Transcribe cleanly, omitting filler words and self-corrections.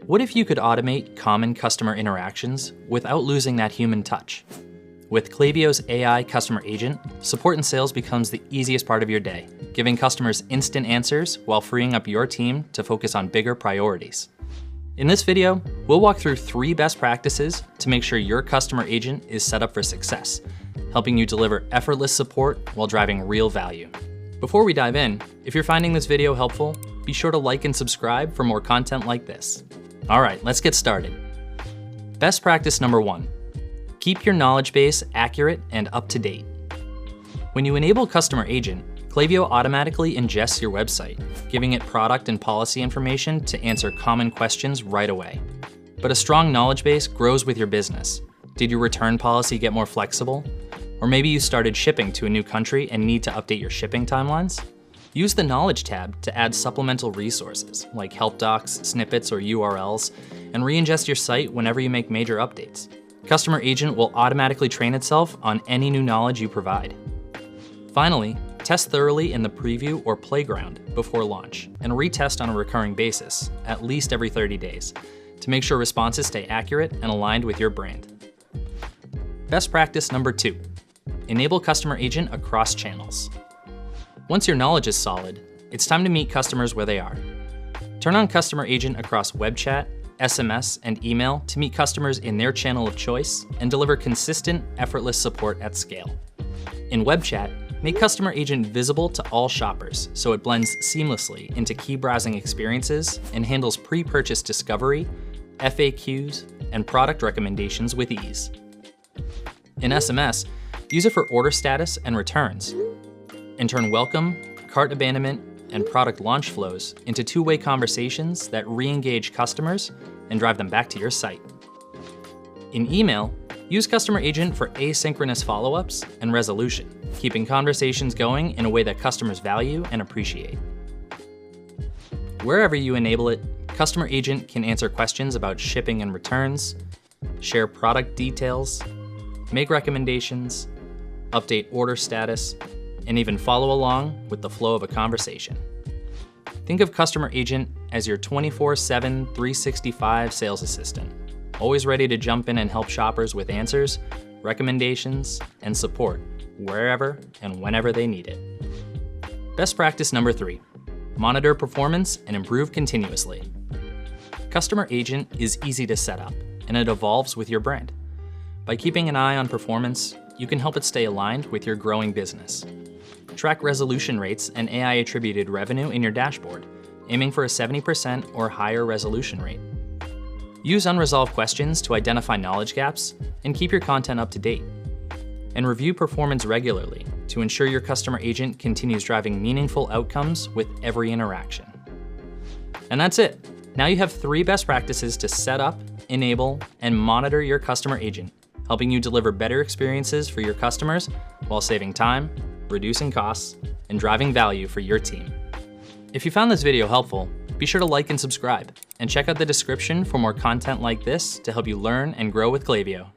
What if you could automate common customer interactions without losing that human touch? With Klaviyo's AI customer agent, support and sales becomes the easiest part of your day, giving customers instant answers while freeing up your team to focus on bigger priorities. In this video, we'll walk through 3 best practices to make sure your customer agent is set up for success, helping you deliver effortless support while driving real value. Before we dive in, if you're finding this video helpful, be sure to like and subscribe for more content like this. All right, let's get started. Best practice number 1. Keep your knowledge base accurate and up to date. When you enable Customer Agent, Klaviyo automatically ingests your website, giving it product and policy information to answer common questions right away. But a strong knowledge base grows with your business. Did your return policy get more flexible? Or maybe you started shipping to a new country and need to update your shipping timelines? Use the Knowledge tab to add supplemental resources like help docs, snippets, or URLs, and re-ingest your site whenever you make major updates. Customer Agent will automatically train itself on any new knowledge you provide. Finally, test thoroughly in the preview or playground before launch, and retest on a recurring basis, at least every 30 days, to make sure responses stay accurate and aligned with your brand. Best practice number 2. Enable Customer Agent across channels. Once your knowledge is solid, it's time to meet customers where they are. Turn on Customer Agent across web chat, SMS, and email to meet customers in their channel of choice and deliver consistent, effortless support at scale. In web chat, make Customer Agent visible to all shoppers so it blends seamlessly into key browsing experiences and handles pre-purchase discovery, FAQs, and product recommendations with ease. In SMS, use it for order status and returns, and turn welcome, cart abandonment, and product launch flows into two-way conversations that re-engage customers and drive them back to your site. In email, use Customer Agent for asynchronous follow-ups and resolution, keeping conversations going in a way that customers value and appreciate. Wherever you enable it, Customer Agent can answer questions about shipping and returns, share product details, make recommendations, update order status, and even follow along with the flow of a conversation. Think of Customer Agent as your 24/7, 365 sales assistant, always ready to jump in and help shoppers with answers, recommendations, and support wherever and whenever they need it. Best practice number 3. Monitor performance and improve continuously. Customer Agent is easy to set up, and it evolves with your brand. By keeping an eye on performance, you can help it stay aligned with your growing business. Track resolution rates and AI-attributed revenue in your dashboard, aiming for a 70% or higher resolution rate. Use unresolved questions to identify knowledge gaps and keep your content up to date. And review performance regularly to ensure your Customer Agent continues driving meaningful outcomes with every interaction. And that's it. Now you have 3 best practices to set up, enable, and monitor your Customer Agent, helping you deliver better experiences for your customers while saving time, reducing costs, and driving value for your team. If you found this video helpful, be sure to like and subscribe, and check out the description for more content like this to help you learn and grow with Klaviyo.